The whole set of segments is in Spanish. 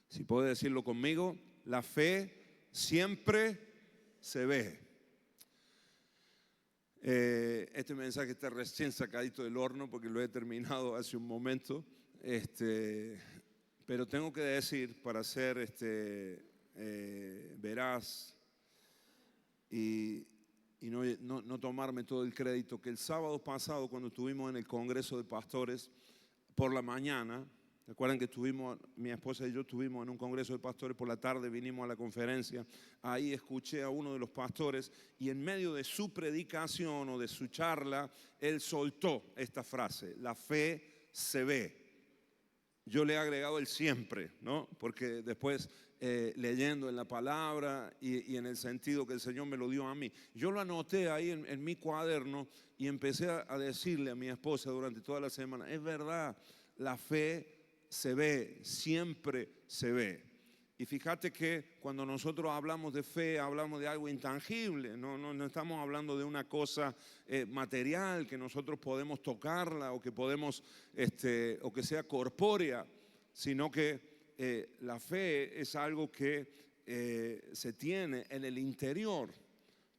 Si puede decirlo conmigo, la fe siempre se ve. Este mensaje está recién sacadito del horno porque lo he terminado hace un momento. Pero tengo que decir, para ser veraz y no tomarme todo el crédito, que el sábado pasado, cuando estuvimos en el Congreso de Pastores, por la mañana, recuerdan que mi esposa y yo estuvimos en un Congreso de Pastores, por la tarde vinimos a la conferencia, ahí escuché a uno de los pastores y en medio de su predicación o de su charla, él soltó esta frase: la fe se ve. Yo le he agregado el siempre, ¿no? Porque después leyendo en la palabra y en el sentido que el Señor me lo dio a mí, yo lo anoté ahí en mi cuaderno y empecé a decirle a mi esposa durante toda la semana: es verdad, la fe se ve, siempre se ve. Y fíjate que cuando nosotros hablamos de fe, hablamos de algo intangible, no estamos hablando de una cosa material que nosotros podemos tocarla o que podemos, o que sea corpórea, sino que la fe es algo que se tiene en el interior.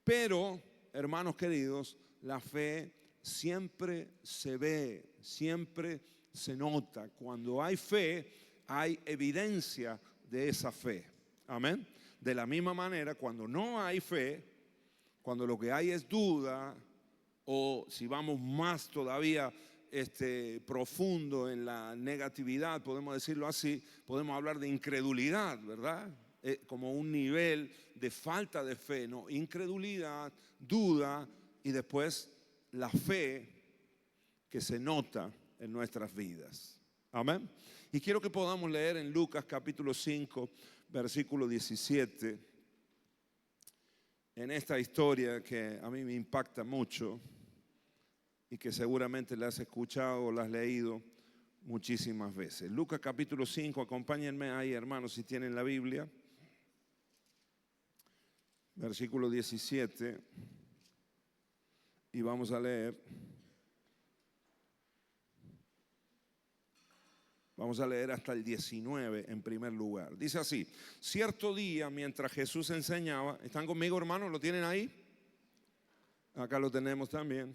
Pero, hermanos queridos, la fe siempre se ve, siempre se nota. Cuando hay fe, hay evidencia de esa fe. Amén. De la misma manera, cuando no hay fe, cuando lo que hay es duda, o si vamos más todavía profundo en la negatividad, podemos decirlo así, podemos hablar de incredulidad, ¿verdad? Como un nivel de falta de fe, ¿no? Incredulidad, duda y después la fe que se nota en nuestras vidas. Amén. Y quiero que podamos leer en Lucas capítulo 5, versículo 17, en esta historia que a mí me impacta mucho y que seguramente la has escuchado o la has leído muchísimas veces. Lucas capítulo 5, acompáñenme ahí, hermanos, si tienen la Biblia. Versículo 17, y vamos a leer. Vamos a leer hasta el 19 en primer lugar. Dice así: cierto día, mientras Jesús enseñaba, ¿están conmigo, hermanos? ¿Lo tienen ahí? Acá lo tenemos también.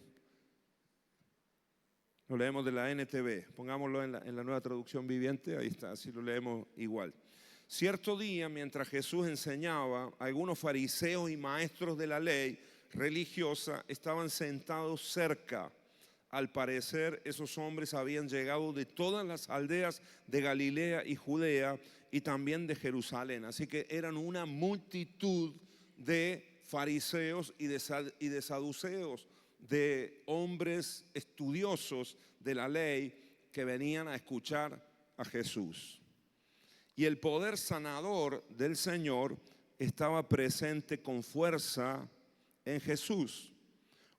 Lo leemos de la NTV. Pongámoslo en la nueva traducción viviente. Ahí está, así lo leemos igual. Cierto día, mientras Jesús enseñaba, algunos fariseos y maestros de la ley religiosa estaban sentados cerca. Al parecer, esos hombres habían llegado de todas las aldeas de Galilea y Judea y también de Jerusalén. Así que eran una multitud de fariseos y de saduceos, de hombres estudiosos de la ley que venían a escuchar a Jesús. Y el poder sanador del Señor estaba presente con fuerza en Jesús.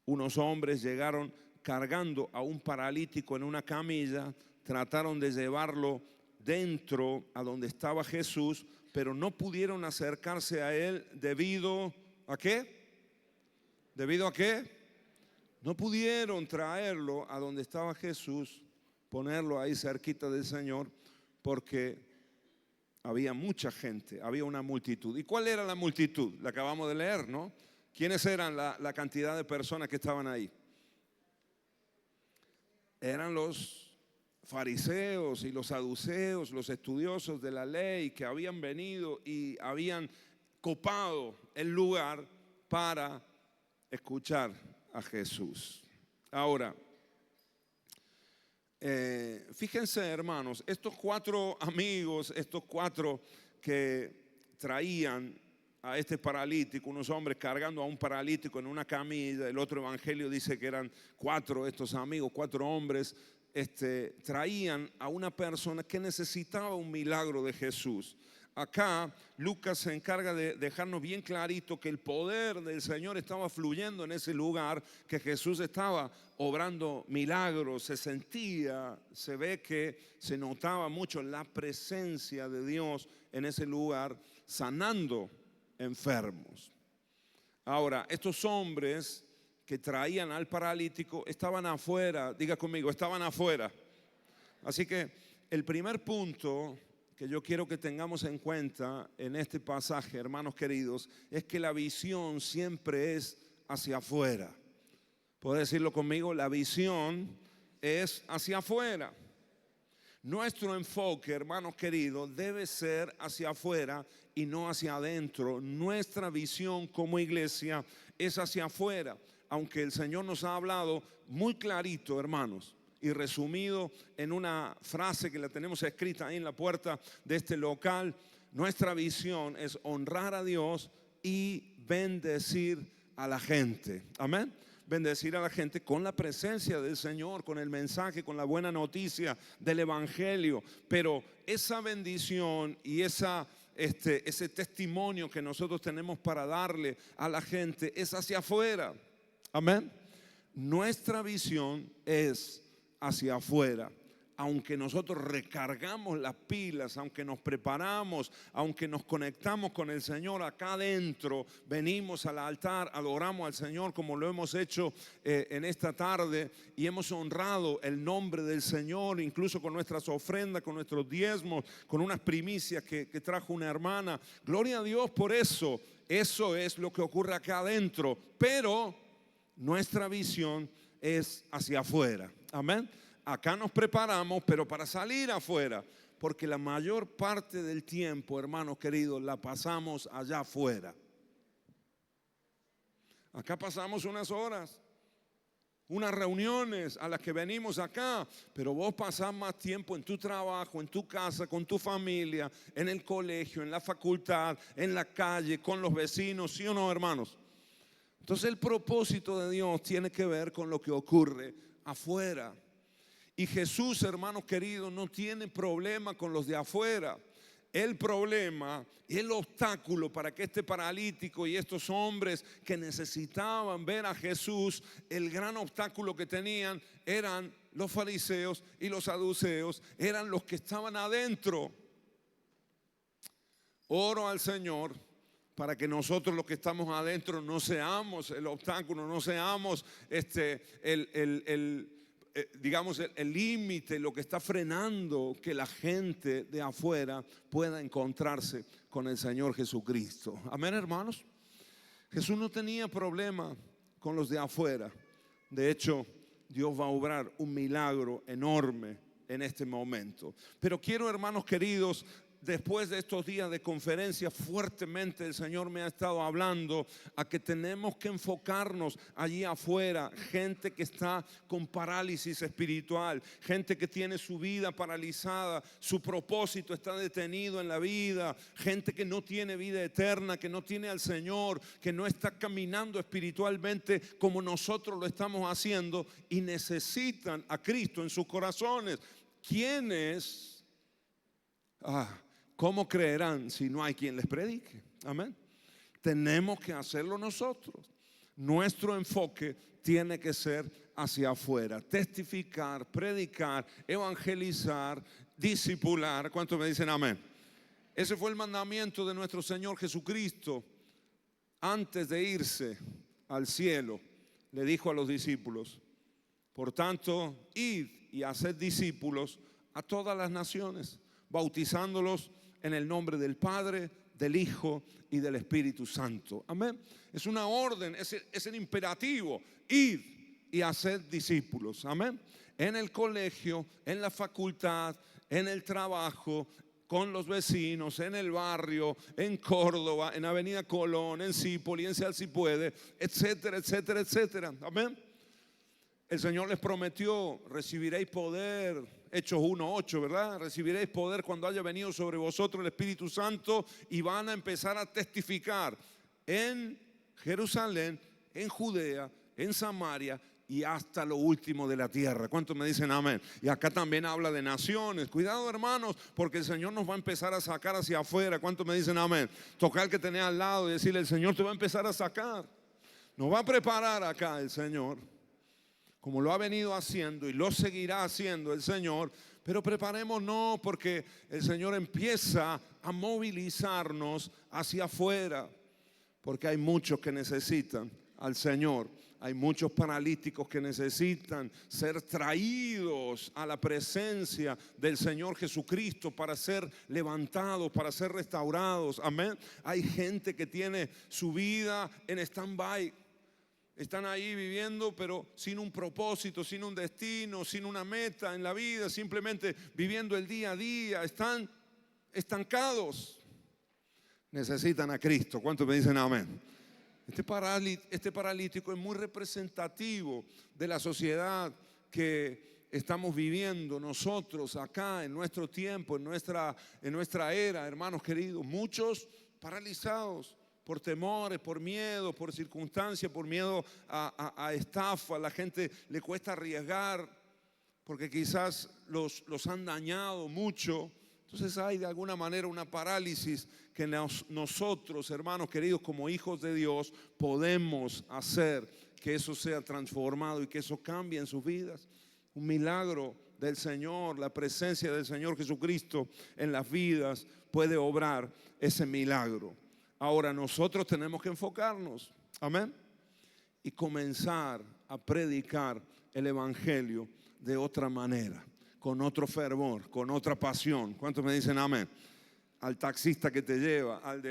Unos hombres llegaron cargando a un paralítico en una camilla, trataron de llevarlo dentro a donde estaba Jesús, pero no pudieron acercarse a él debido ¿a qué? ¿Debido a qué? No pudieron traerlo a donde estaba Jesús, ponerlo ahí cerquita del Señor, porque había mucha gente, había una multitud. ¿Y cuál era la multitud? La acabamos de leer, ¿no? ¿Quiénes eran la cantidad de personas que estaban ahí? Eran los fariseos y los saduceos, los estudiosos de la ley que habían venido y habían copado el lugar para escuchar a Jesús. Ahora, fíjense, hermanos, estos cuatro amigos, estos cuatro que traían a este paralítico, unos hombres cargando a un paralítico en una camilla. El otro evangelio dice que eran cuatro, estos amigos, cuatro hombres, traían a una persona que necesitaba un milagro de Jesús. Acá Lucas se encarga de dejarnos bien clarito que el poder del Señor estaba fluyendo en ese lugar, que Jesús estaba obrando milagros, se sentía, se ve que se notaba mucho la presencia de Dios en ese lugar, sanando enfermos. Ahora, estos hombres que traían al paralítico estaban afuera, diga conmigo, estaban afuera. Así que el primer punto que yo quiero que tengamos en cuenta en este pasaje, hermanos queridos, es que la visión siempre es hacia afuera. ¿Puedo decirlo conmigo? La visión es hacia afuera. Nuestro enfoque, hermanos queridos, debe ser hacia afuera y no hacia adentro. Nuestra visión como iglesia es hacia afuera, aunque el Señor nos ha hablado muy clarito, hermanos, y resumido en una frase que la tenemos escrita ahí en la puerta de este local. Nuestra visión es honrar a Dios y bendecir a la gente. Amén. Bendecir a la gente con la presencia del Señor, con el mensaje, con la buena noticia del Evangelio. Pero esa bendición y ese testimonio que nosotros tenemos para darle a la gente es hacia afuera. Amén. Nuestra visión es hacia afuera. Aunque nosotros recargamos las pilas, aunque nos preparamos, aunque nos conectamos con el Señor, acá adentro venimos al altar, adoramos al Señor como lo hemos hecho en esta tarde, y hemos honrado el nombre del Señor, incluso con nuestras ofrendas, con nuestros diezmos, con unas primicias que trajo una hermana. Gloria a Dios por eso. Eso es lo que ocurre acá adentro, pero nuestra visión es hacia afuera. Amén. Acá nos preparamos, pero para salir afuera, porque la mayor parte del tiempo, hermanos queridos, la pasamos allá afuera. Acá pasamos unas horas, unas reuniones a las que venimos acá, pero vos pasás más tiempo en tu trabajo, en tu casa, con tu familia, en el colegio, en la facultad, en la calle, con los vecinos, ¿sí o no, hermanos? Entonces el propósito de Dios tiene que ver con lo que ocurre afuera. Y Jesús, hermanos queridos, no tiene problema con los de afuera. El problema, el obstáculo para que este paralítico y estos hombres que necesitaban ver a Jesús, el gran obstáculo que tenían eran los fariseos y los saduceos, eran los que estaban adentro. Oro al Señor para que nosotros los que estamos adentro no seamos el obstáculo, no seamos digamos el límite, lo que está frenando que la gente de afuera pueda encontrarse con el Señor Jesucristo. Amén, hermanos. Jesús no tenía problema con los de afuera. De hecho, Dios va a obrar un milagro enorme en este momento. Pero quiero, hermanos queridos, después de estos días de conferencia, fuertemente el Señor me ha estado hablando a que tenemos que enfocarnos allí afuera. Gente que está con parálisis espiritual, gente que tiene su vida paralizada, su propósito está detenido en la vida, gente que no tiene vida eterna, que no tiene al Señor, que no está caminando espiritualmente como nosotros lo estamos haciendo y necesitan a Cristo en sus corazones. ¿Quiénes? ¿Cómo creerán si no hay quien les predique? Amén. Tenemos que hacerlo nosotros. Nuestro enfoque tiene que ser hacia afuera. Testificar, predicar, evangelizar, discipular. ¿Cuántos me dicen amén? Ese fue el mandamiento de nuestro Señor Jesucristo. Antes de irse al cielo, le dijo a los discípulos: por tanto, id y haced discípulos a todas las naciones, bautizándolos en el nombre del Padre, del Hijo y del Espíritu Santo. Amén. Es una orden, es el imperativo. Id y haced discípulos. Amén. En el colegio, en la facultad, en el trabajo, con los vecinos, en el barrio, en Córdoba, en Avenida Colón, en Cipoli, en Salsipuede, etcétera, etcétera, etcétera. Amén. El Señor les prometió: recibiréis poder. Hechos 1:8, ¿verdad? Recibiréis poder cuando haya venido sobre vosotros el Espíritu Santo, y van a empezar a testificar en Jerusalén, en Judea, en Samaria y hasta lo último de la tierra. ¿Cuántos me dicen amén? Y acá también habla de naciones. Cuidado, hermanos, porque el Señor nos va a empezar a sacar hacia afuera. ¿Cuántos me dicen amén? Tocar al que tenés al lado y decirle: el Señor te va a empezar a sacar. Nos va a preparar acá el Señor, como lo ha venido haciendo y lo seguirá haciendo el Señor. Pero preparémonos, porque el Señor empieza a movilizarnos hacia afuera, porque hay muchos que necesitan al Señor Hay muchos paralíticos que necesitan ser traídos a la presencia del Señor Jesucristo para ser levantados, para ser restaurados. Amén. Hay gente que tiene su vida en stand-by. Están ahí viviendo, pero sin un propósito, sin un destino, sin una meta en la vida, simplemente viviendo el día a día. Están estancados. Necesitan a Cristo. ¿Cuántos me dicen amén? Este paralítico es muy representativo de la sociedad que estamos viviendo nosotros acá en nuestro tiempo, en nuestra era, hermanos queridos. Muchos paralizados por temores, por miedo, por circunstancias, por miedo a estafa. A la gente le cuesta arriesgar porque quizás los han dañado mucho. Entonces hay de alguna manera una parálisis que nosotros, hermanos queridos, como hijos de Dios, podemos hacer que eso sea transformado y que eso cambie en sus vidas. Un milagro del Señor, la presencia del Señor Jesucristo en las vidas puede obrar ese milagro. Ahora nosotros tenemos que enfocarnos, amén, y comenzar a predicar el Evangelio de otra manera, con otro fervor, con otra pasión. ¿Cuántos me dicen amén? Al taxista que te lleva, al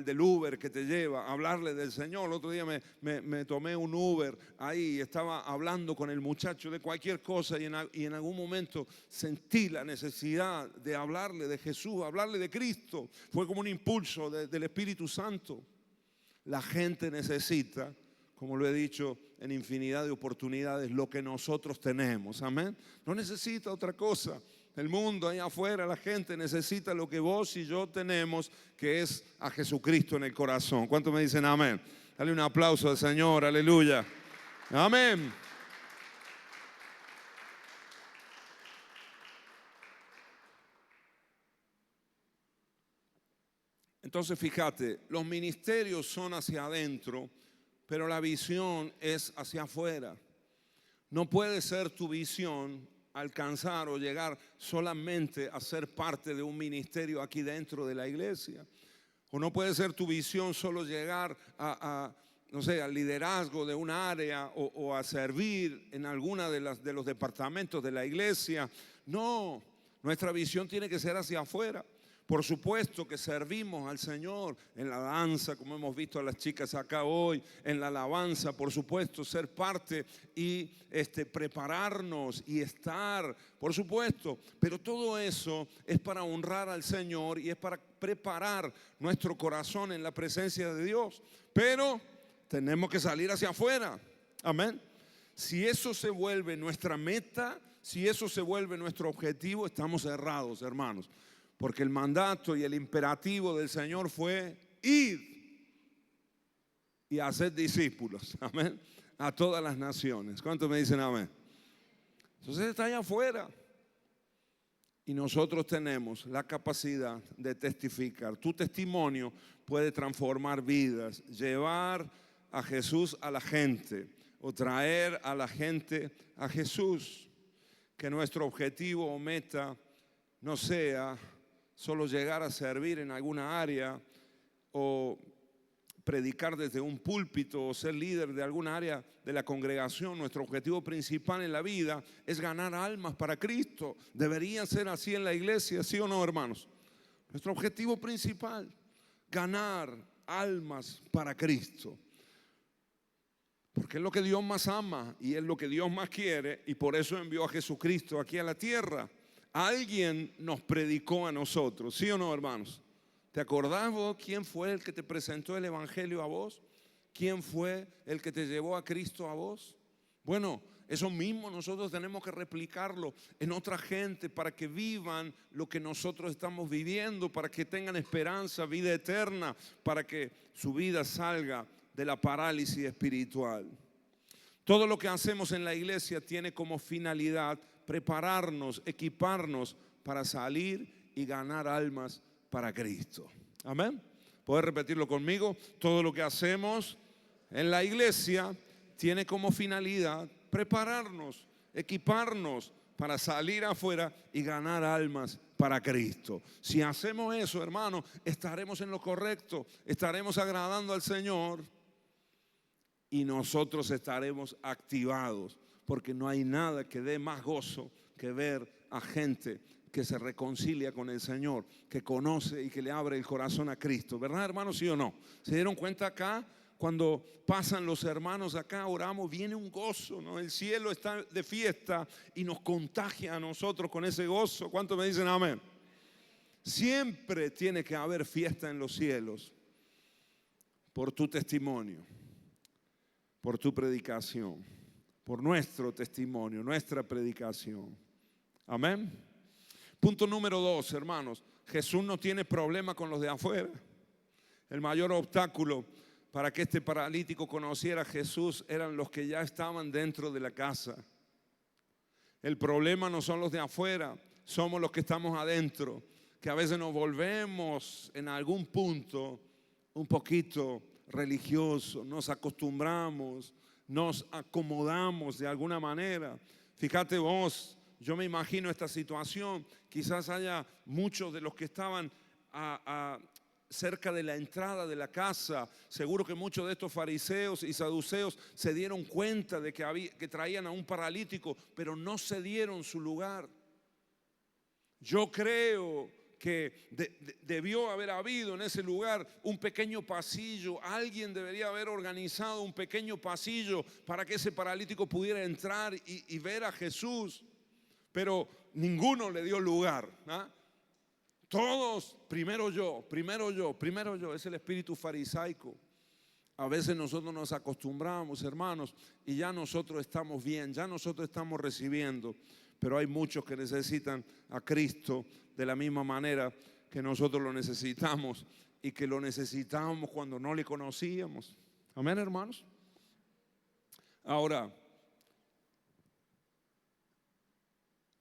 del Uber que te lleva, hablarle del Señor. El otro día me tomé un Uber ahí, estaba hablando con el muchacho de cualquier cosa y en algún momento sentí la necesidad de hablarle de Jesús, hablarle de Cristo. Fue como un impulso del Espíritu Santo. La gente necesita, como lo he dicho en infinidad de oportunidades, lo que nosotros tenemos, amén. No necesita otra cosa. El mundo allá afuera, la gente necesita lo que vos y yo tenemos, que es a Jesucristo en el corazón. ¿Cuántos me dicen amén? Dale un aplauso al Señor, aleluya. Amén. Entonces fíjate, los ministerios son hacia adentro, pero la visión es hacia afuera. No puede ser tu visión alcanzar o llegar solamente a ser parte de un ministerio aquí dentro de la iglesia. O no puede ser tu visión solo llegar no sé, al liderazgo de un área o a servir en alguna de los departamentos de la iglesia. No, nuestra visión tiene que ser hacia afuera. Por supuesto que servimos al Señor en la danza, como hemos visto a las chicas acá hoy, en la alabanza, por supuesto, ser parte y prepararnos y estar, por supuesto. Pero todo eso es para honrar al Señor y es para preparar nuestro corazón en la presencia de Dios. Pero tenemos que salir hacia afuera, amén. Si eso se vuelve nuestra meta, si eso se vuelve nuestro objetivo, estamos errados, hermanos. Porque el mandato y el imperativo del Señor fue ir y hacer discípulos, amén, a todas las naciones. ¿Cuántos me dicen amén? Entonces está allá afuera. Y nosotros tenemos la capacidad de testificar. Tu testimonio puede transformar vidas, llevar a Jesús a la gente o traer a la gente a Jesús. Que nuestro objetivo o meta no sea solo llegar a servir en alguna área o predicar desde un púlpito o ser líder de alguna área de la congregación. Nuestro objetivo principal en la vida es ganar almas para Cristo. Debería ser así en la iglesia, ¿sí o no, hermanos? Nuestro objetivo principal, ganar almas para Cristo. Porque es lo que Dios más ama y es lo que Dios más quiere, y por eso envió a Jesucristo aquí a la tierra. Alguien nos predicó a nosotros, ¿sí o no, hermanos? ¿Te acordás vos quién fue el que te presentó el Evangelio a vos? ¿Quién fue el que te llevó a Cristo a vos? Bueno, eso mismo nosotros tenemos que replicarlo en otra gente para que vivan lo que nosotros estamos viviendo, para que tengan esperanza, vida eterna, para que su vida salga de la parálisis espiritual. Todo lo que hacemos en la iglesia tiene como finalidad prepararnos, equiparnos para salir y ganar almas para Cristo. Amén. ¿Puedes repetirlo conmigo? Todo lo que hacemos en la iglesia tiene como finalidad prepararnos, equiparnos para salir afuera y ganar almas para Cristo. Si hacemos eso, hermano, estaremos en lo correcto, estaremos agradando al Señor y nosotros estaremos activados, porque no hay nada que dé más gozo que ver a gente que se reconcilia con el Señor, que conoce y que le abre el corazón a Cristo. ¿Verdad, hermanos? ¿Sí o no? ¿Se dieron cuenta acá? Cuando pasan los hermanos acá, oramos, viene un gozo, ¿no? El cielo está de fiesta y nos contagia a nosotros con ese gozo. ¿Cuántos me dicen amén? Siempre tiene que haber fiesta en los cielos por tu testimonio, por tu predicación, por nuestro testimonio, nuestra predicación. Amén. Punto número 2, hermanos. Jesús no tiene problema con los de afuera. El mayor obstáculo para que este paralítico conociera a Jesús eran los que ya estaban dentro de la casa. El problema no son los de afuera, somos los que estamos adentro, que a veces nos volvemos en algún punto un poquito religiosos, nos acostumbramos, nos acomodamos de alguna manera. Fíjate vos, yo me imagino esta situación, quizás haya muchos de los que estaban cerca de la entrada de la casa. Seguro que muchos de estos fariseos y saduceos se dieron cuenta de que traían a un paralítico, pero no se dieron su lugar. Yo creo que debió haber habido en ese lugar un pequeño pasillo. Alguien debería haber organizado un pequeño pasillo para que ese paralítico pudiera entrar y ver a Jesús. Pero ninguno le dio lugar, ¿ah? Todos, primero yo. Es el espíritu farisaico. A veces nosotros nos acostumbramos, hermanos, y ya nosotros estamos bien, ya nosotros estamos recibiendo. Pero hay muchos que necesitan a Cristo de la misma manera que nosotros lo necesitamos, y que lo necesitábamos cuando no le conocíamos. Amén, hermanos. Ahora,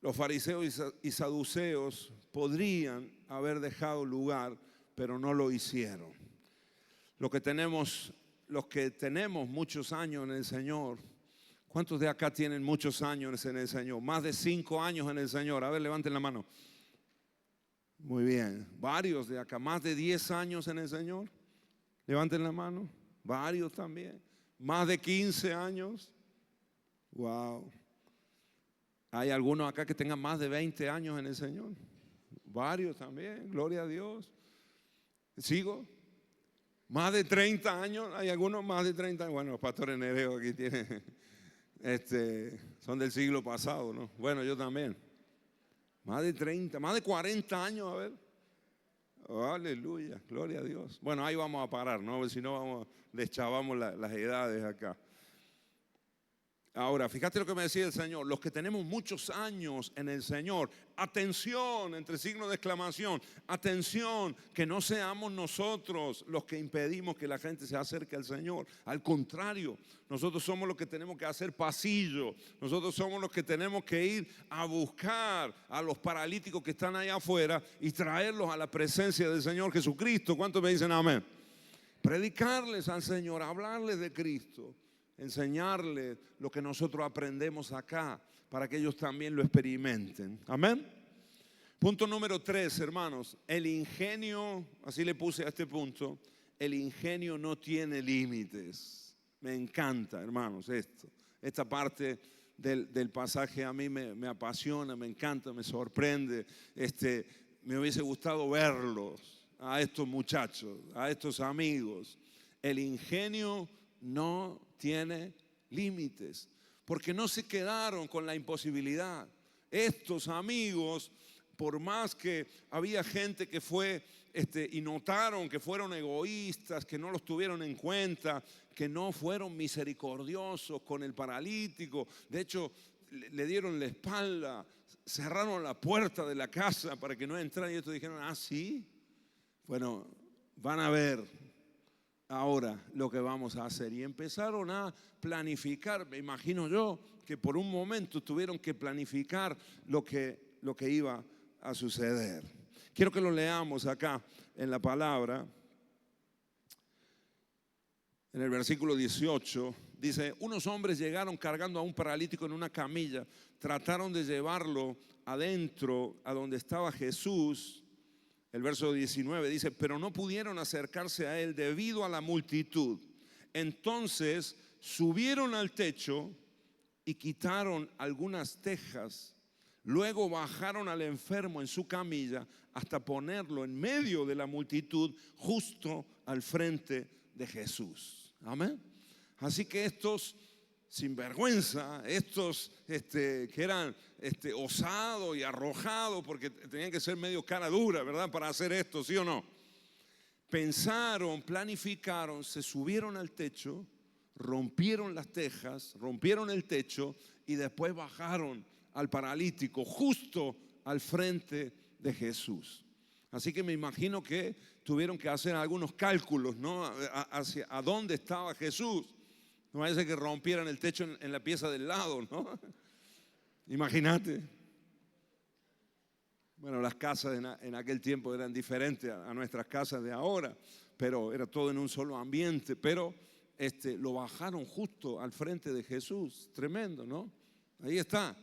los fariseos y saduceos podrían haber dejado lugar, pero no lo hicieron. Los que tenemos muchos años en el Señor, ¿cuántos de acá tienen muchos años en el Señor? Más de 5 años en el Señor. A ver, levanten la mano. Muy bien. Varios de acá, más de 10 años en el Señor. Levanten la mano. Varios también. Más de 15 años. Wow. Hay algunos acá que tengan más de 20 años en el Señor. Varios también, gloria a Dios. ¿Sigo? Más de 30 años, hay algunos más de 30 años. Bueno, los pastores Nereo aquí tienen, son del siglo pasado, ¿no? Bueno, yo también. Más de 30, más de 40 años, a ver. Oh, aleluya, gloria a Dios. Bueno, ahí vamos a parar, ¿no? Si no, les chavamos las edades acá. Ahora, fíjate lo que me decía el Señor. Los que tenemos muchos años en el Señor, atención, entre signos de exclamación, atención, que no seamos nosotros los que impedimos que la gente se acerque al Señor. Al contrario, nosotros somos los que tenemos que hacer pasillo. Nosotros somos los que tenemos que ir a buscar a los paralíticos que están allá afuera y traerlos a la presencia del Señor Jesucristo. ¿Cuántos me dicen amén? Predicarles al Señor, hablarles de Cristo, enseñarles lo que nosotros aprendemos acá para que ellos también lo experimenten. Amén. Punto número 3, hermanos. El ingenio, así le puse a este punto, el ingenio no tiene límites. Me encanta, hermanos, esta parte del pasaje a mí me apasiona, me encanta, me sorprende. Me hubiese gustado verlos, a estos muchachos, a estos amigos. El ingenio no tiene límites, porque no se quedaron con la imposibilidad. Estos amigos, por más que había gente que fue y notaron que fueron egoístas, que no los tuvieron en cuenta, que no fueron misericordiosos con el paralítico, de hecho le dieron la espalda, cerraron la puerta de la casa para que no entrara, y estos dijeron, ah, sí, bueno, van a ver ahora lo que vamos a hacer. Y empezaron a planificar. Me imagino yo que por un momento tuvieron que planificar lo que iba a suceder. Quiero que lo leamos acá en la palabra. En el versículo 18 dice: unos hombres llegaron cargando a un paralítico en una camilla, trataron de llevarlo adentro a donde estaba Jesús. El verso 19 dice: pero no pudieron acercarse a él debido a la multitud. Entonces subieron al techo y quitaron algunas tejas. Luego bajaron al enfermo en su camilla hasta ponerlo en medio de la multitud, justo al frente de Jesús. Amén. Así que estos sinvergüenza, estos que eran osados y arrojados, porque tenían que ser medio cara dura, ¿verdad? Para hacer esto, ¿sí o no? Pensaron, planificaron, se subieron al techo, rompieron las tejas, rompieron el techo y después bajaron al paralítico justo al frente de Jesús. Así que me imagino que tuvieron que hacer algunos cálculos, ¿no? Hacia a dónde estaba Jesús. No parece que rompieran el techo en la pieza del lado, ¿no? Imagínate. Bueno, las casas en aquel tiempo eran diferentes a nuestras casas de ahora, pero era todo en un solo ambiente. Pero lo bajaron justo al frente de Jesús. Tremendo, ¿no? Ahí está.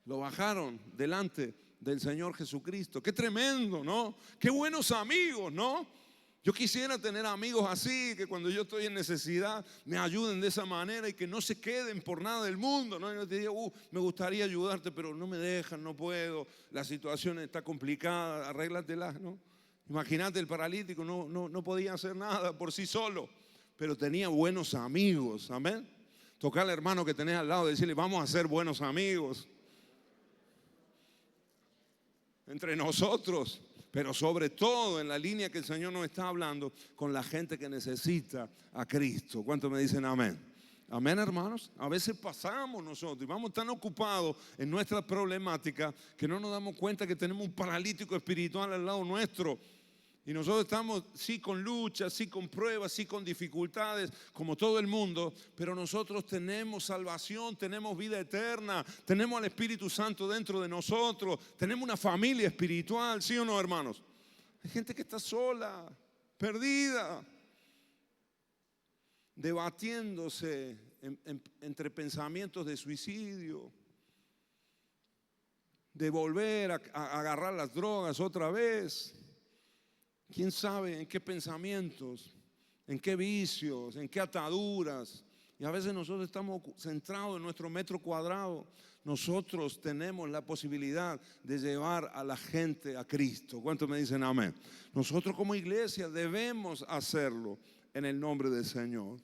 Lo bajaron delante del Señor Jesucristo. Qué tremendo, ¿no? Qué buenos amigos, ¿no? Yo quisiera tener amigos así, que cuando yo estoy en necesidad me ayuden de esa manera y que no se queden por nada del mundo, ¿no? Y no te diga, me gustaría ayudarte, pero no me dejan, no puedo, la situación está complicada, arréglatela, ¿no? Imagínate, el paralítico no podía hacer nada por sí solo, pero tenía buenos amigos, amén. Tocar al hermano que tenés al lado y decirle, vamos a ser buenos amigos entre nosotros. Pero sobre todo en la línea que el Señor nos está hablando, con la gente que necesita a Cristo. ¿Cuántos me dicen amén? Amén, hermanos. A veces pasamos nosotros y vamos tan ocupados en nuestra problemática que no nos damos cuenta que tenemos un paralítico espiritual al lado nuestro. Y nosotros estamos sí con luchas, sí con pruebas, sí con dificultades, como todo el mundo, pero nosotros tenemos salvación, tenemos vida eterna, tenemos al Espíritu Santo dentro de nosotros, tenemos una familia espiritual, ¿sí o no, hermanos? Hay gente que está sola, perdida, debatiéndose entre pensamientos de suicidio, de volver a agarrar las drogas otra vez. ¿Quién sabe en qué pensamientos, en qué vicios, en qué ataduras? Y a veces nosotros estamos centrados en nuestro metro cuadrado. Nosotros tenemos la posibilidad de llevar a la gente a Cristo. ¿Cuántos me dicen amén? Nosotros como iglesia debemos hacerlo en el nombre del Señor.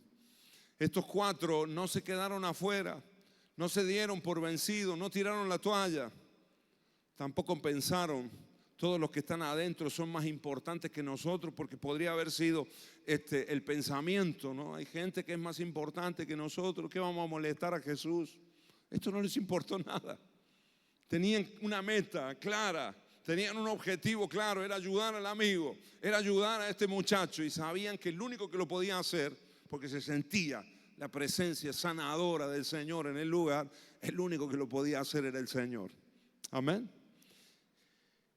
Estos 4 no se quedaron afuera, no se dieron por vencidos, no tiraron la toalla. Tampoco pensaron, todos los que están adentro son más importantes que nosotros, porque podría haber sido el pensamiento, ¿no? Hay gente que es más importante que nosotros, que vamos a molestar a Jesús. Esto no les importó nada. Tenían una meta clara, tenían un objetivo claro, era ayudar al amigo, era ayudar a este muchacho, y sabían que el único que lo podía hacer, porque se sentía la presencia sanadora del Señor en el lugar, el único que lo podía hacer era el Señor. Amén.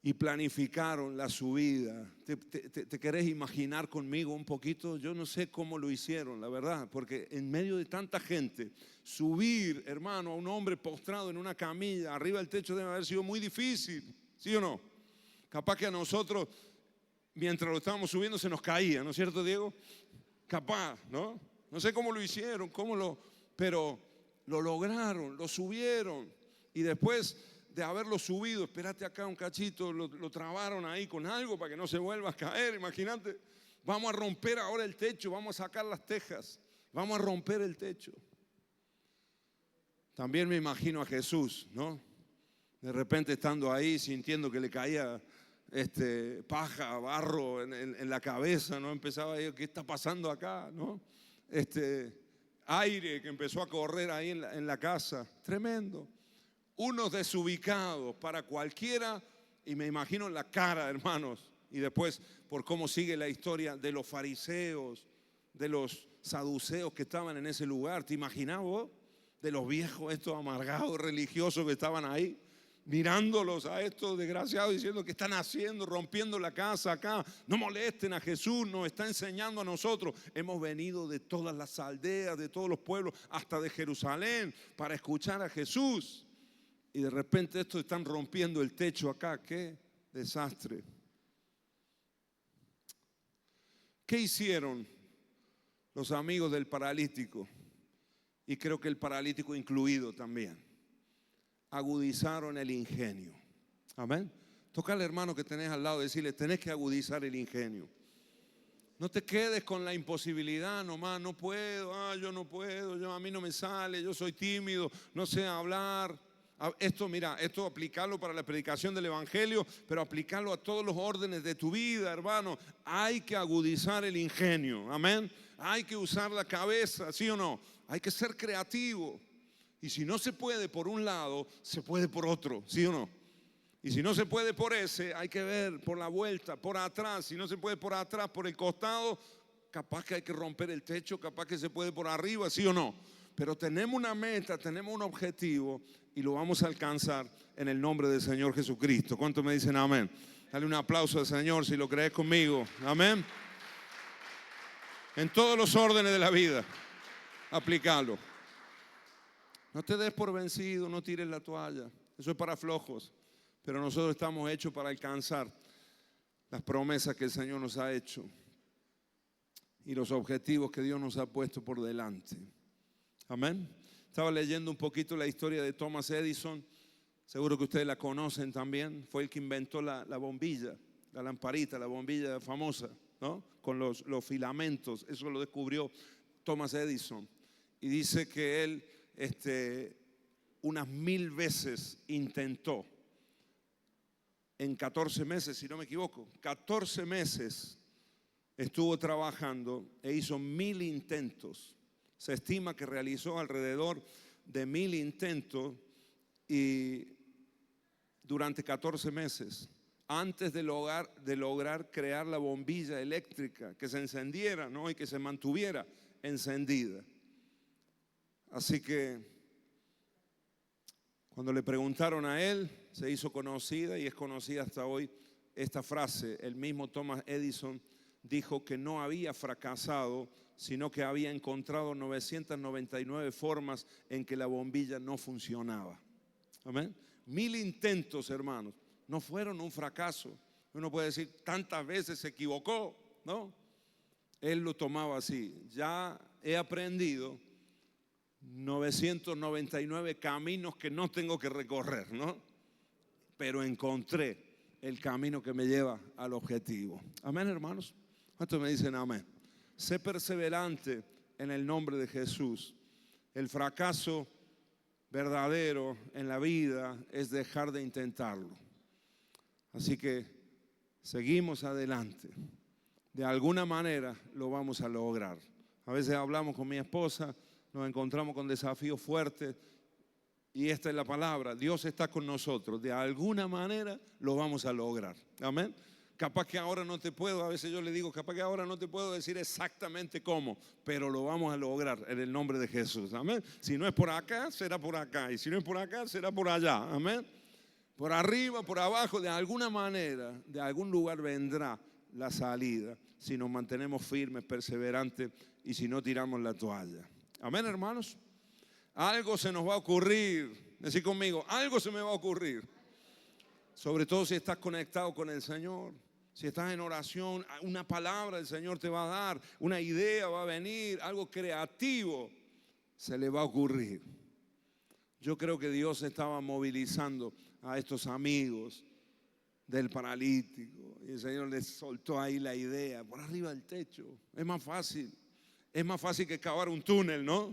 Y planificaron la subida. ¿Te querés imaginar conmigo un poquito? Yo no sé cómo lo hicieron, la verdad, porque en medio de tanta gente, subir, hermano, a un hombre postrado en una camilla, arriba del techo, debe haber sido muy difícil, ¿sí o no? Capaz que a nosotros, mientras lo estábamos subiendo, se nos caía, ¿no es cierto, Diego? Capaz, ¿no? No sé cómo lo hicieron, pero lo lograron, lo subieron, y después de haberlo subido, espérate acá un cachito, lo trabaron ahí con algo para que no se vuelva a caer, imagínate. Vamos a romper ahora el techo, vamos a sacar las tejas, vamos a romper el techo. También me imagino a Jesús, ¿no? De repente estando ahí, sintiendo que le caía paja, barro en la cabeza, ¿no? Empezaba a decir, ¿qué está pasando acá? ¿No? Aire que empezó a correr ahí en la casa, tremendo. Unos desubicados para cualquiera, y me imagino la cara, hermanos, y después por cómo sigue la historia de los fariseos, de los saduceos que estaban en ese lugar. ¿Te imaginas vos? De los viejos estos amargados religiosos que estaban ahí, mirándolos a estos desgraciados, diciendo que están haciendo, rompiendo la casa acá. No molesten a Jesús, nos está enseñando a nosotros. Hemos venido de todas las aldeas, de todos los pueblos, hasta de Jerusalén, para escuchar a Jesús. Y de repente estos están rompiendo el techo acá. ¡Qué desastre! ¿Qué hicieron los amigos del paralítico? y creo que el paralítico incluido también, agudizaron el ingenio. Amén. Toca al hermano que tenés al lado, decirle, tenés que agudizar el ingenio. No te quedes con la imposibilidad nomás, no puedo, yo no puedo, a mí no me sale, yo soy tímido, no sé hablar. Esto, mira, esto aplicarlo para la predicación del evangelio, pero aplicarlo a todos los órdenes de tu vida, hermano. Hay que agudizar el ingenio, amén. Hay que usar la cabeza, ¿sí o no? Hay que ser creativo. Y si no se puede por un lado, se puede por otro, ¿sí o no? Y si no se puede por ese, hay que ver por la vuelta, por atrás. Si no se puede por atrás, por el costado, capaz que hay que romper el techo, capaz que se puede por arriba, ¿sí o no? Pero tenemos una meta, tenemos un objetivo y lo vamos a alcanzar en el nombre del Señor Jesucristo. ¿Cuántos me dicen amén? Dale un aplauso al Señor si lo crees conmigo. Amén. En todos los órdenes de la vida, aplícalo. No te des por vencido, no tires la toalla. Eso es para flojos. Pero nosotros estamos hechos para alcanzar las promesas que el Señor nos ha hecho y los objetivos que Dios nos ha puesto por delante. Amén. Estaba leyendo un poquito la historia de Thomas Edison. Seguro que ustedes la conocen también. Fue el que inventó la bombilla, la lamparita, la bombilla famosa, ¿no? Con los filamentos. Eso lo descubrió Thomas Edison. Y dice que él unas 1000 veces intentó. En 14 meses, si no me equivoco, 14 meses estuvo trabajando e hizo 1000 intentos. Se estima que realizó alrededor de 1000 intentos y durante 14 meses, antes de lograr crear la bombilla eléctrica que se encendiera, ¿no? Y que se mantuviera encendida. Así que cuando le preguntaron a él, se hizo conocida y es conocida hasta hoy esta frase. El mismo Thomas Edison dijo que no había fracasado, sino que había encontrado 999 formas en que la bombilla no funcionaba. Amén. 1000 intentos, hermanos, no fueron un fracaso. Uno puede decir, tantas veces se equivocó, ¿no? Él lo tomaba así. Ya he aprendido 999 caminos que no tengo que recorrer, ¿no? Pero encontré el camino que me lleva al objetivo. Amén, hermanos. ¿Cuántos me dicen amén? Sé perseverante en el nombre de Jesús. El fracaso verdadero en la vida es dejar de intentarlo. Así que seguimos adelante. De alguna manera lo vamos a lograr. A veces hablamos con mi esposa, nos encontramos con desafíos fuertes y esta es la palabra, Dios está con nosotros, de alguna manera lo vamos a lograr. Amén. Capaz que ahora no te puedo, a veces yo le digo, capaz que ahora no te puedo decir exactamente cómo, pero lo vamos a lograr en el nombre de Jesús. Amén. Si no es por acá, será por acá, y si no es por acá, será por allá. Amén. Por arriba, por abajo, de alguna manera, de algún lugar vendrá la salida si nos mantenemos firmes, perseverantes y si no tiramos la toalla. Amén, hermanos. Algo se nos va a ocurrir. Decí conmigo, algo se me va a ocurrir. Sobre todo si estás conectado con el Señor. Si estás en oración, una palabra el Señor te va a dar, una idea va a venir, algo creativo se le va a ocurrir. Yo creo que Dios estaba movilizando a estos amigos del paralítico y el Señor les soltó ahí la idea, por arriba del techo. Es más fácil que cavar un túnel, ¿no?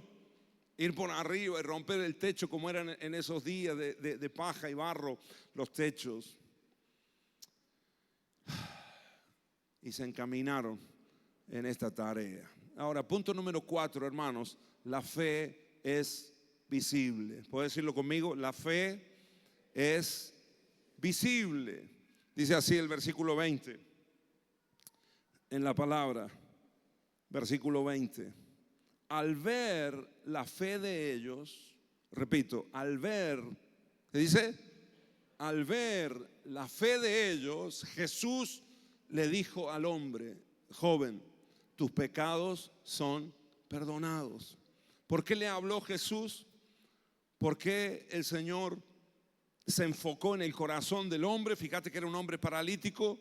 Ir por arriba y romper el techo como eran en esos días de paja y barro, los techos. Y se encaminaron en esta tarea. Ahora, punto número 4, hermanos, la fe es visible. ¿Puedo decirlo conmigo? La fe es visible. Dice así el versículo 20 en la palabra, versículo 20. Al ver la fe de ellos, repito, al ver, ¿qué dice? Al ver la fe de ellos, Jesús le dijo al hombre, joven, tus pecados son perdonados. ¿Por qué le habló Jesús? ¿Por qué el Señor se enfocó en el corazón del hombre? Fíjate que era un hombre paralítico.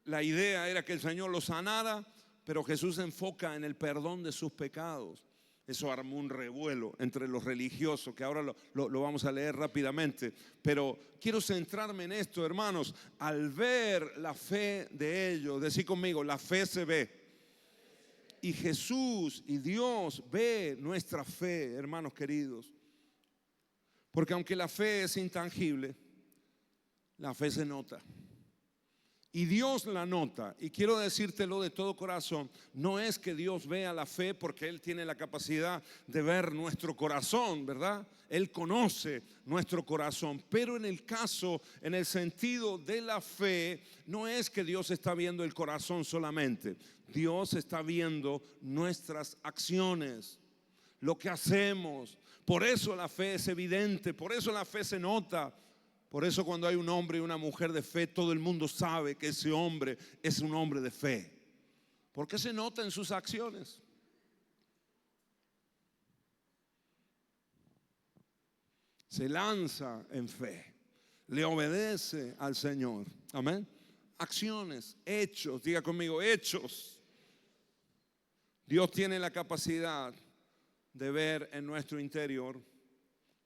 La idea era que el Señor lo sanara, pero Jesús se enfoca en el perdón de sus pecados. Eso armó un revuelo entre los religiosos, que ahora lo vamos a leer rápidamente. Pero quiero centrarme en esto, hermanos. Al ver la fe de ellos, decid conmigo, la fe se ve. Y Jesús y Dios ve nuestra fe, hermanos queridos. Porque aunque la fe es intangible, la fe se nota. Y Dios la nota, y quiero decírtelo de todo corazón, no es que Dios vea la fe porque Él tiene la capacidad de ver nuestro corazón, ¿verdad? Él conoce nuestro corazón, pero en el caso, en el sentido de la fe, no es que Dios está viendo el corazón solamente, Dios está viendo nuestras acciones, lo que hacemos. Por eso la fe es evidente, por eso la fe se nota. Por eso cuando hay un hombre y una mujer de fe, todo el mundo sabe que ese hombre es un hombre de fe. Porque se nota en sus acciones. Se lanza en fe. Le obedece al Señor. Amén. Acciones, hechos. Diga conmigo, hechos. Dios tiene la capacidad de ver en nuestro interior.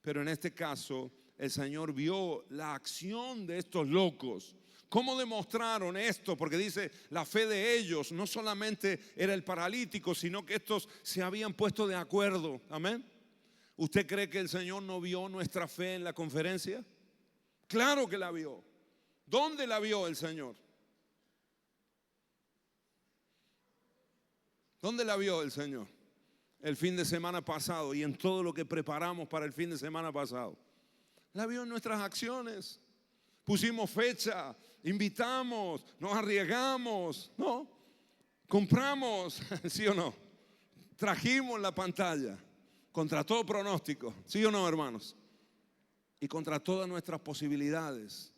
Pero en este caso, el Señor vio la acción de estos locos. ¿Cómo demostraron esto? Porque dice, la fe de ellos no solamente era el paralítico, sino que estos se habían puesto de acuerdo. Amén. ¿Usted cree que el Señor no vio nuestra fe en la conferencia? Claro que la vio. ¿Dónde la vio el Señor? ¿Dónde la vio el Señor? El fin de semana pasado y en todo lo que preparamos para el fin de semana pasado. La vio en nuestras acciones. Pusimos fecha, invitamos, nos arriesgamos, ¿no? Compramos, ¿sí o no? Trajimos la pantalla contra todo pronóstico, ¿sí o no, hermanos? Y contra todas nuestras posibilidades.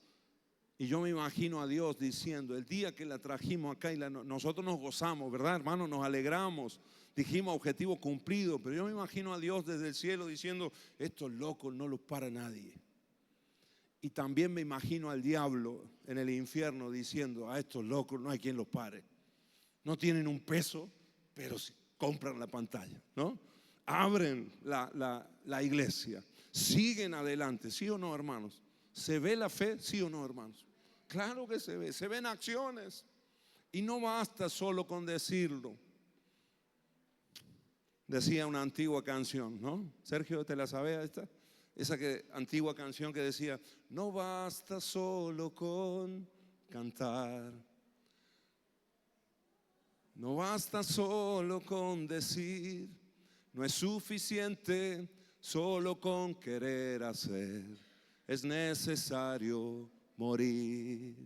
Y yo me imagino a Dios diciendo, el día que la trajimos acá y nosotros nos gozamos, ¿verdad, hermanos? Nos alegramos. Dijimos objetivo cumplido, pero yo me imagino a Dios desde el cielo diciendo, estos locos no los para nadie. Y también me imagino al diablo en el infierno diciendo, a estos locos no hay quien los pare. No tienen un peso, pero compran la pantalla, ¿no? Abren la iglesia, siguen adelante, ¿sí o no, hermanos? ¿Se ve la fe? ¿Sí o no, hermanos? Claro que se ven acciones. Y no basta solo con decirlo. Decía una antigua canción, ¿no? Sergio, ¿te la sabes esta? Esa antigua canción que decía, no basta solo con cantar. No basta solo con decir. No es suficiente solo con querer hacer. Es necesario morir.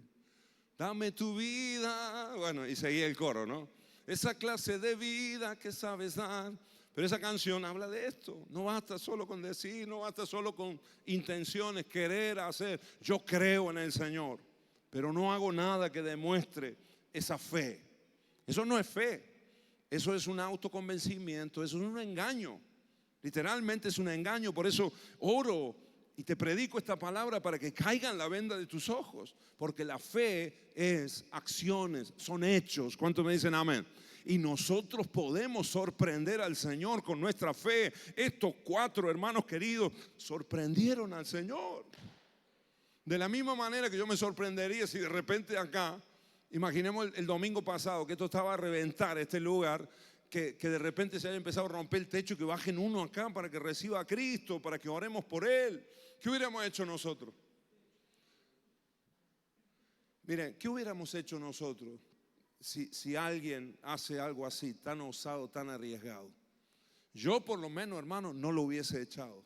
Dame tu vida. Bueno, y seguía el coro, ¿no? Esa clase de vida que sabes dar. Pero esa canción habla de esto. No basta solo con decir, no basta solo con intenciones, querer hacer. Yo creo en el Señor, pero no hago nada que demuestre esa fe. Eso no es fe. Eso es un autoconvencimiento, eso es un engaño. Literalmente es un engaño. Por eso oro y te predico esta palabra para que caiga en la venda de tus ojos. Porque la fe es acciones, son hechos. ¿Cuántos me dicen amén? Y nosotros podemos sorprender al Señor con nuestra fe. Estos 4 hermanos queridos sorprendieron al Señor. De la misma manera que yo me sorprendería si de repente acá, imaginemos el domingo pasado que esto estaba a reventar este lugar, que de repente se haya empezado a romper el techo y que bajen uno acá para que reciba a Cristo, para que oremos por Él. ¿Qué hubiéramos hecho nosotros? Miren, ¿qué hubiéramos hecho nosotros si alguien hace algo así, tan osado, tan arriesgado? Yo por lo menos, hermano, no lo hubiese echado.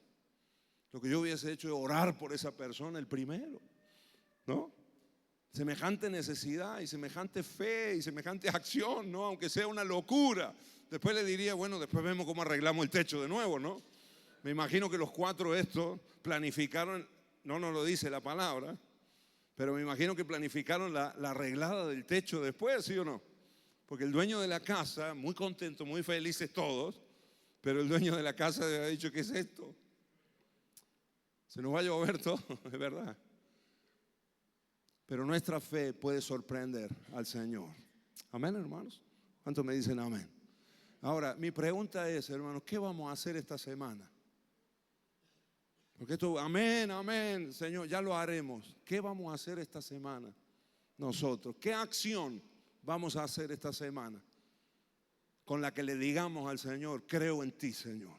Lo que yo hubiese hecho es orar por esa persona el primero, ¿no? Semejante necesidad y semejante fe y semejante acción, ¿no? Aunque sea una locura. Después le diría, bueno, después vemos cómo arreglamos el techo de nuevo, ¿no? Me imagino que los 4 estos planificaron, no nos lo dice la palabra, pero me imagino que planificaron la arreglada del techo después, ¿sí o no? Porque el dueño de la casa, muy contento, muy felices todos, pero el dueño de la casa le ha dicho, ¿qué es esto? Se nos va a llover todo, es verdad. Pero nuestra fe puede sorprender al Señor. Amén, hermanos. ¿Cuántos me dicen amén? Ahora, mi pregunta es, hermano, ¿qué vamos a hacer esta semana? Porque esto, amén, amén, Señor, ya lo haremos. ¿Qué vamos a hacer esta semana nosotros? ¿Qué acción vamos a hacer esta semana con la que le digamos al Señor, creo en ti, Señor?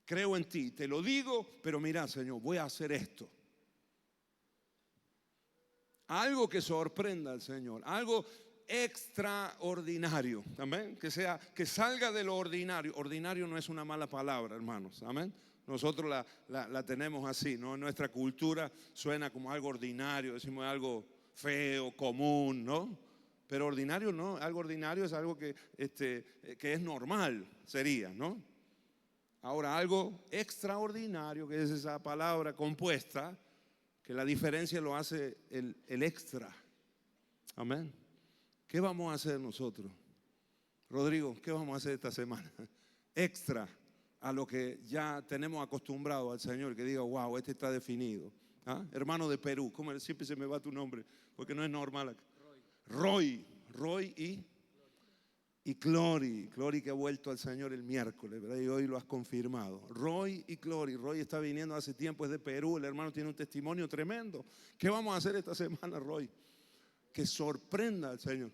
Creo en ti, te lo digo, pero mira, Señor, voy a hacer esto. Algo que sorprenda al Señor, algo extraordinario, amén, que salga de lo ordinario. Ordinario no es una mala palabra, hermanos, amén. Nosotros la tenemos así, ¿no? En nuestra cultura suena como algo ordinario, decimos algo feo, común, ¿no? Pero ordinario no, algo ordinario es algo que es normal, sería, ¿no? Ahora, algo extraordinario, que es esa palabra compuesta, que la diferencia lo hace el extra. Amén. ¿Qué vamos a hacer nosotros? Rodrigo, ¿qué vamos a hacer esta semana? Extra a lo que ya tenemos acostumbrado al Señor, que diga, wow, este está definido. ¿Ah? Hermano de Perú, ¿cómo siempre se me va tu nombre? Porque no es normal acá. Roy y Clori que ha vuelto al Señor el miércoles, ¿verdad? Y hoy lo has confirmado. Roy y Clori. Roy está viniendo hace tiempo, es de Perú. El hermano tiene un testimonio tremendo. ¿Qué vamos a hacer esta semana, Roy? Que sorprenda al Señor.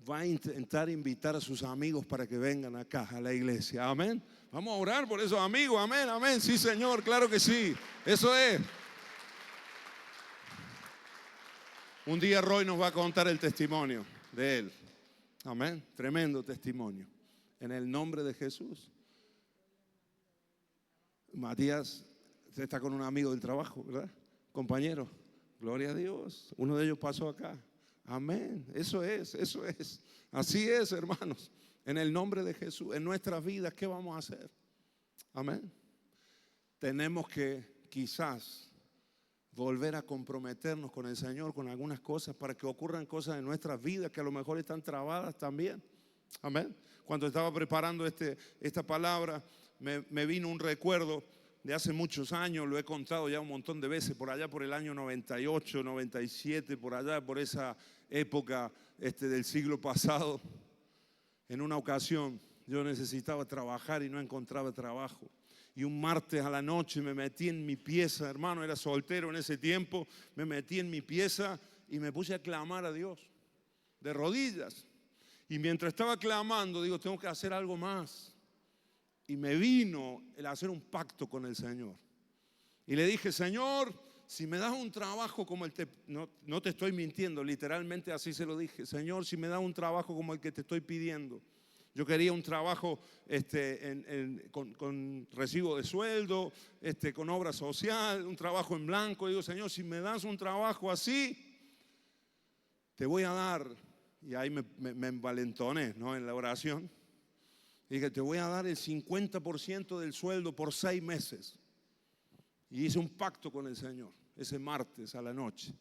Va a intentar invitar a sus amigos para que vengan acá a la iglesia. Amén. Vamos a orar por esos amigos. Amén, amén. Sí, Señor, claro que sí. Eso es. Un día Roy nos va a contar el testimonio de él. Amén. Tremendo testimonio. En el nombre de Jesús. Matías, usted está con un amigo del trabajo, ¿verdad? Compañero. Gloria a Dios. Uno de ellos pasó acá. Amén. Eso es. Así es, hermanos. En el nombre de Jesús. En nuestras vidas, ¿qué vamos a hacer? Amén. Tenemos que quizás volver a comprometernos con el Señor, con algunas cosas, para que ocurran cosas en nuestras vidas que a lo mejor están trabadas también. Amén. Cuando estaba preparando esta palabra, me vino un recuerdo de hace muchos años, lo he contado ya un montón de veces, por allá por el año 98, 97, por allá por esa época del siglo pasado. En una ocasión yo necesitaba trabajar y no encontraba trabajo. Y un martes a la noche me metí en mi pieza, hermano, era soltero en ese tiempo, me metí en mi pieza y me puse a clamar a Dios, de rodillas. Y mientras estaba clamando, digo, tengo que hacer algo más. Y me vino el hacer un pacto con el Señor. Y le dije, Señor, si me das un trabajo como el que, no te estoy mintiendo, literalmente así se lo dije, Señor, si me das un trabajo como el que te estoy pidiendo. Yo quería un trabajo con recibo de sueldo, con obra social, un trabajo en blanco. Digo, Señor, si me das un trabajo así, te voy a dar. Y ahí me envalentoné, ¿no? En la oración. Dije, te voy a dar el 50% del sueldo por 6 meses. Y hice un pacto con el Señor ese martes a la noche.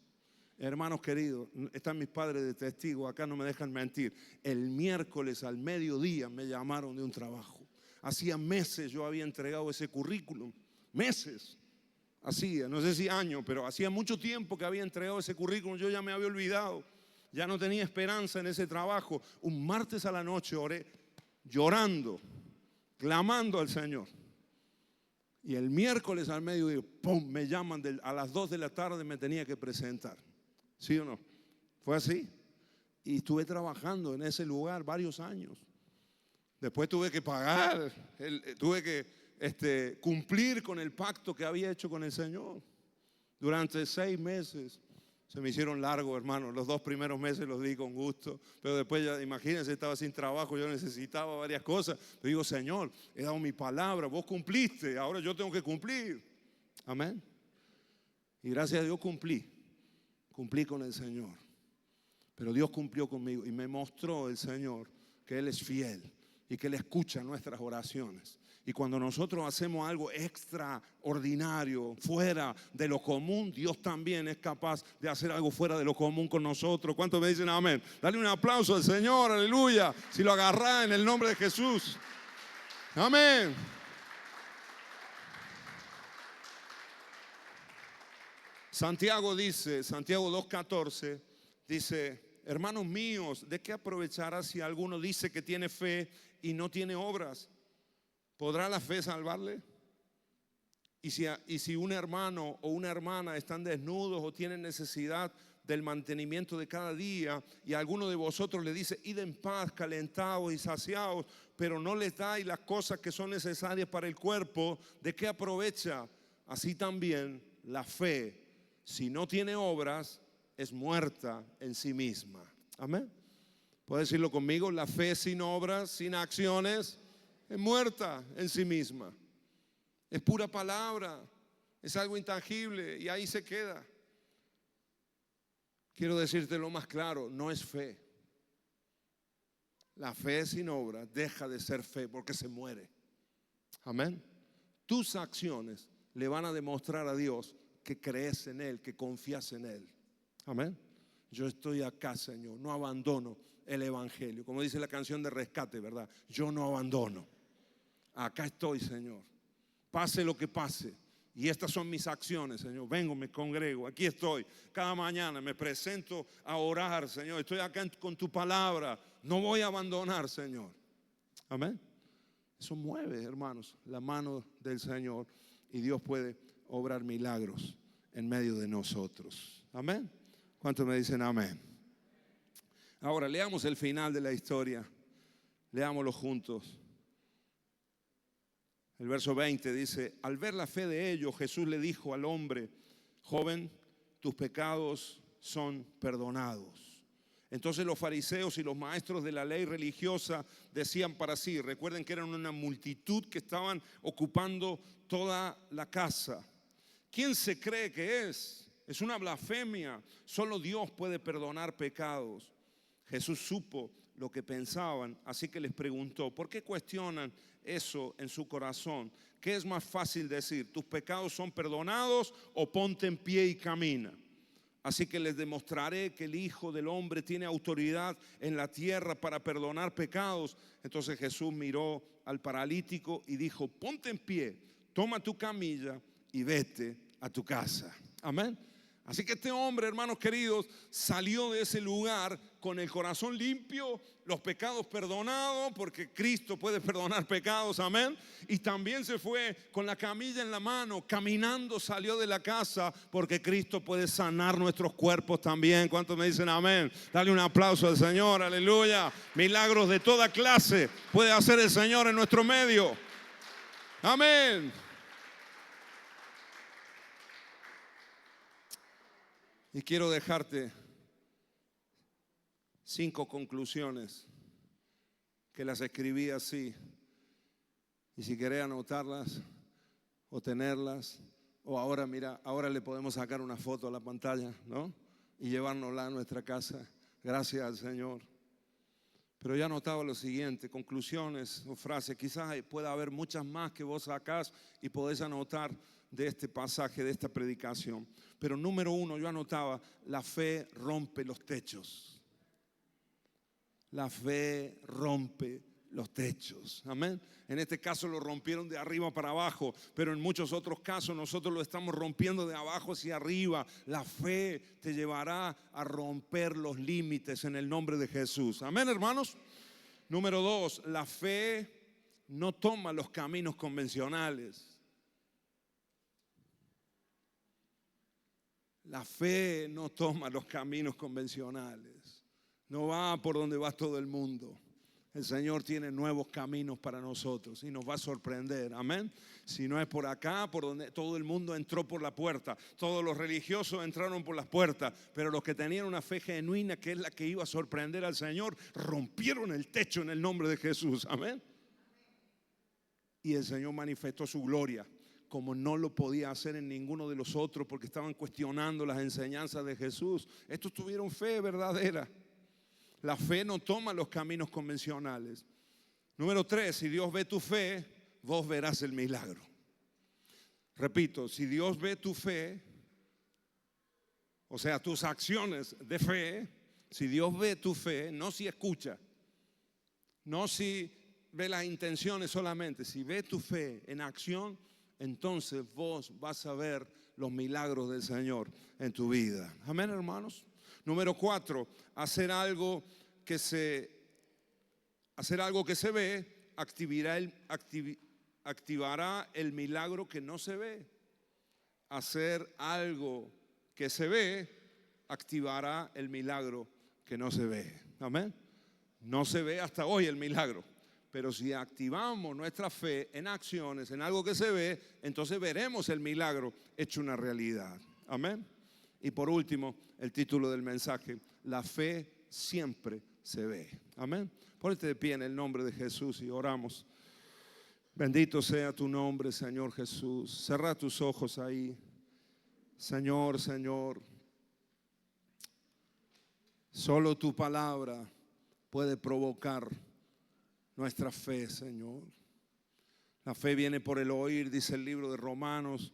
Hermanos queridos, están mis padres de testigo, acá no me dejan mentir. El miércoles al mediodía me llamaron de un trabajo. Hacía meses yo había entregado ese currículum, meses. Hacía, no sé si años, pero hacía mucho tiempo que había entregado ese currículum. Yo ya me había olvidado, ya no tenía esperanza en ese trabajo. Un martes a la noche oré, llorando, clamando al Señor. Y el miércoles al mediodía, ¡pum!, me llaman a las 2 de la tarde, me tenía que presentar. ¿Sí o no? Fue así. Y estuve trabajando en ese lugar varios años. Después tuve que pagar, tuve que cumplir con el pacto que había hecho con el Señor. Durante 6 meses. Se me hicieron largos, hermano. Los 2 primeros meses los di con gusto. Pero después, ya, imagínense, estaba sin trabajo. Yo necesitaba varias cosas. Pero digo, Señor, he dado mi palabra. Vos cumpliste. Ahora yo tengo que cumplir. Amén. Y gracias a Dios cumplí. Cumplí con el Señor. Pero Dios cumplió conmigo. Y me mostró el Señor que Él es fiel. Y que Él escucha nuestras oraciones. Y cuando nosotros hacemos algo extraordinario, fuera de lo común, Dios también es capaz de hacer algo fuera de lo común con nosotros. ¿Cuántos me dicen amén? Dale un aplauso al Señor, aleluya. Si lo agarrás en el nombre de Jesús. Amén. Santiago 2:14, dice, hermanos míos, ¿de qué aprovechará si alguno dice que tiene fe y no tiene obras? ¿Podrá la fe salvarle? Y si un hermano o una hermana están desnudos o tienen necesidad del mantenimiento de cada día, y alguno de vosotros le dice, id en paz, calentados y saciados, pero no les dais las cosas que son necesarias para el cuerpo, ¿de qué aprovecha? Así también la fe, si no tiene obras, es muerta en sí misma. Amén. ¿Puede decirlo conmigo? La fe sin obras, sin acciones, es muerta en sí misma. Es pura palabra, es algo intangible y ahí se queda. Quiero decirte lo más claro, no es fe. La fe sin obra deja de ser fe porque se muere. Amén. Tus acciones le van a demostrar a Dios que crees en Él, que confías en Él. Amén. Yo estoy acá, Señor, no abandono el evangelio. Como dice la canción de Rescate, ¿verdad? Yo no abandono. Acá estoy, Señor. Pase lo que pase. Y estas son mis acciones, Señor. Vengo, me congrego, aquí estoy. Cada mañana me presento a orar, Señor. Estoy acá con tu palabra. No voy a abandonar, Señor. Amén. Eso mueve, hermanos, la mano del Señor. Y Dios puede obrar milagros en medio de nosotros. Amén. ¿Cuántos me dicen amén? Ahora leamos el final de la historia. Leámoslo juntos. El verso 20 dice, al ver la fe de ellos, Jesús le dijo al hombre, joven, tus pecados son perdonados. Entonces los fariseos y los maestros de la ley religiosa decían para sí, recuerden que eran una multitud que estaban ocupando toda la casa. ¿Quién se cree que es? Es una blasfemia. Solo Dios puede perdonar pecados. Jesús supo lo que pensaban, así que les preguntó, ¿por qué cuestionan eso en su corazón? ¿Qué es más fácil decir? ¿Tus pecados son perdonados o ponte en pie y camina? Así que les demostraré que el Hijo del Hombre tiene autoridad en la tierra para perdonar pecados. Entonces Jesús miró al paralítico y dijo, ponte en pie, toma tu camilla y vete a tu casa. Amén. Así que este hombre, hermanos queridos, salió de ese lugar con el corazón limpio, los pecados perdonados, porque Cristo puede perdonar pecados, amén. Y también se fue con la camilla en la mano, caminando salió de la casa, porque Cristo puede sanar nuestros cuerpos también. ¿Cuántos me dicen amén? Dale un aplauso al Señor, aleluya. Milagros de toda clase puede hacer el Señor en nuestro medio. Amén. Y quiero dejarte 5 conclusiones que las escribí así. Y si querés anotarlas o tenerlas, o ahora, mira, ahora le podemos sacar una foto a la pantalla, ¿no? Y llevárnosla a nuestra casa. Gracias al Señor. Pero yo anotaba lo siguiente, conclusiones o frases. Quizás pueda haber muchas más que vos sacás y podés anotar de este pasaje, de esta predicación. Pero número 1, yo anotaba, la fe rompe los techos. La fe rompe los techos. Amén. En este caso lo rompieron de arriba para abajo, pero en muchos otros casos nosotros lo estamos rompiendo de abajo hacia arriba. La fe te llevará a romper los límites en el nombre de Jesús. Amén, hermanos. Número 2, la fe no toma los caminos convencionales. La fe no toma los caminos convencionales. No va por donde va todo el mundo. El Señor tiene nuevos caminos para nosotros y nos va a sorprender. Amén. Si no es por acá, por donde todo el mundo entró por la puerta. Todos los religiosos entraron por las puertas, pero los que tenían una fe genuina, que es la que iba a sorprender al Señor, rompieron el techo en el nombre de Jesús. Amén. Y el Señor manifestó su gloria, como no lo podía hacer en ninguno de los otros, porque estaban cuestionando las enseñanzas de Jesús. Estos tuvieron fe verdadera. La fe no toma los caminos convencionales. Número 3, si Dios ve tu fe, vos verás el milagro. Repito, si Dios ve tu fe, o sea, tus acciones de fe, si Dios ve tu fe, no si escucha, no si ve las intenciones solamente, si ve tu fe en acción, entonces vos vas a ver los milagros del Señor en tu vida. Amén, hermanos. Número 4, hacer algo que se ve activará el milagro que no se ve. Hacer algo que se ve activará el milagro que no se ve. Amén. No se ve hasta hoy el milagro, pero si activamos nuestra fe en acciones, en algo que se ve, entonces veremos el milagro hecho una realidad. Amén. Y por último, el título del mensaje: la fe siempre se ve. Amén. Ponte de pie en el nombre de Jesús y oramos. Bendito sea tu nombre, Señor Jesús. Cerra tus ojos ahí. Señor, solo tu palabra puede provocar nuestra fe, Señor. La fe viene por el oír, dice el libro de Romanos,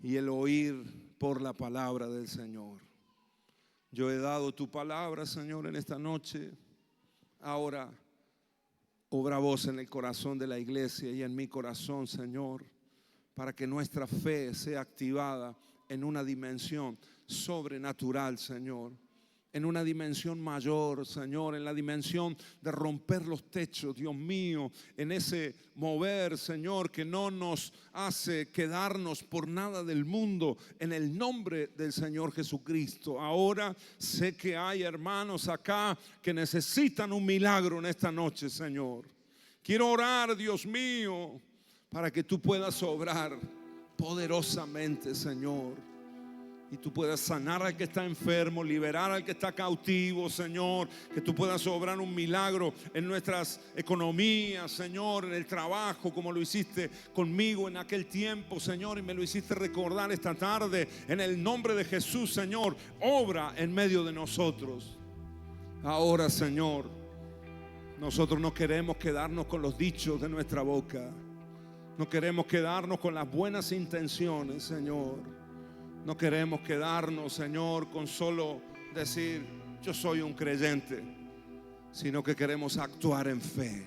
y el oír por la palabra del Señor. Yo he dado tu palabra, Señor, en esta noche. Ahora obra vos en el corazón de la iglesia y en mi corazón, Señor, para que nuestra fe sea activada en una dimensión sobrenatural, Señor. En una dimensión mayor, Señor, en la dimensión de romper los techos, Dios mío, en ese mover, Señor, que no nos hace quedarnos por nada del mundo, en el nombre del Señor Jesucristo. Ahora sé que hay hermanos acá que necesitan un milagro en esta noche, Señor. Quiero orar, Dios mío, para que tú puedas obrar poderosamente, Señor. Y tú puedas sanar al que está enfermo, liberar al que está cautivo, Señor. Que tú puedas obrar un milagro en nuestras economías, Señor, en el trabajo, como lo hiciste conmigo en aquel tiempo, Señor, y me lo hiciste recordar esta tarde. En el nombre de Jesús, Señor, obra en medio de nosotros. Ahora, Señor, nosotros no queremos quedarnos con los dichos de nuestra boca. No queremos quedarnos con las buenas intenciones, Señor. No queremos quedarnos, Señor, con solo decir yo soy un creyente, sino que queremos actuar en fe.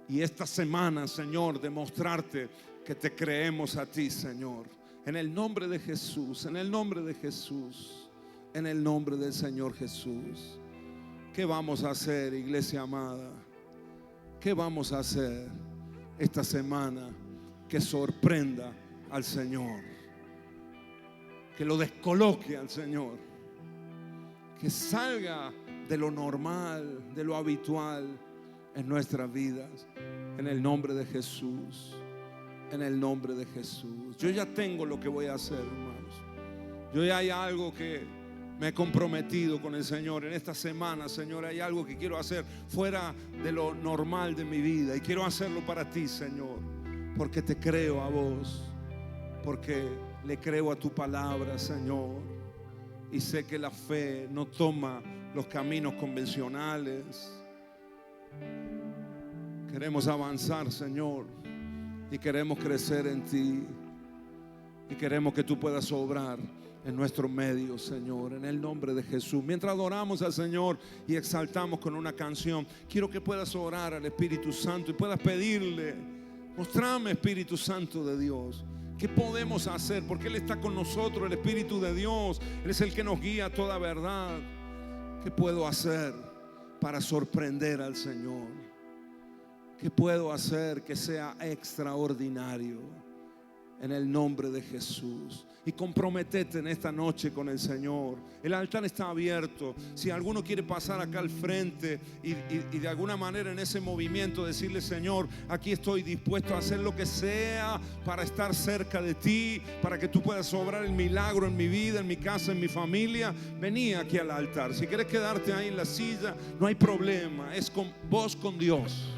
Y esta semana, Señor, demostrarte que te creemos a ti, Señor. En el nombre de Jesús, en el nombre de Jesús, en el nombre del Señor Jesús. ¿Qué vamos a hacer, iglesia amada? ¿Qué vamos a hacer esta semana que sorprenda al Señor? Que lo descoloque al Señor, que salga de lo normal, de lo habitual en nuestras vidas, en el nombre de Jesús, en el nombre de Jesús. Yo ya tengo lo que voy a hacer, hermanos. Yo ya hay algo que me he comprometido con el Señor en esta semana, Señor. Hay algo que quiero hacer fuera de lo normal de mi vida y quiero hacerlo para ti, Señor, porque te creo a vos, porque le creo a tu palabra, Señor, y sé que la fe no toma los caminos convencionales. Queremos avanzar, Señor, y queremos crecer en ti, y queremos que tú puedas obrar en nuestro medio, Señor, en el nombre de Jesús. Mientras adoramos al Señor y exaltamos con una canción, quiero que puedas orar al Espíritu Santo y puedas pedirle: mostrame, Espíritu Santo de Dios, ¿qué podemos hacer? Porque Él está con nosotros, el Espíritu de Dios. Él es el que nos guía a toda verdad. ¿Qué puedo hacer para sorprender al Señor? ¿Qué puedo hacer que sea extraordinario? En el nombre de Jesús. Y comprométete en esta noche con el Señor. El altar está abierto. Si alguno quiere pasar acá al frente y de alguna manera en ese movimiento decirle: Señor, aquí estoy dispuesto a hacer lo que sea para estar cerca de ti, para que tú puedas obrar el milagro en mi vida, en mi casa, en mi familia, vení aquí al altar. Si quieres quedarte ahí en la silla, no hay problema. Es con vos, con Dios,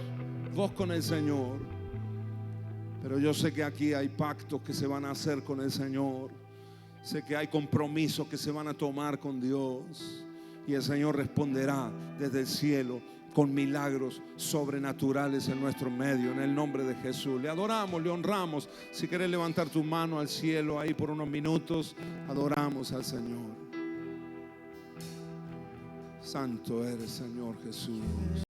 vos con el Señor. Pero yo sé que aquí hay pactos que se van a hacer con el Señor. Sé que hay compromisos que se van a tomar con Dios. Y el Señor responderá desde el cielo con milagros sobrenaturales en nuestro medio, en el nombre de Jesús. Le adoramos, le honramos. Si quieres levantar tu mano al cielo ahí por unos minutos, adoramos al Señor. Santo eres, Señor Jesús.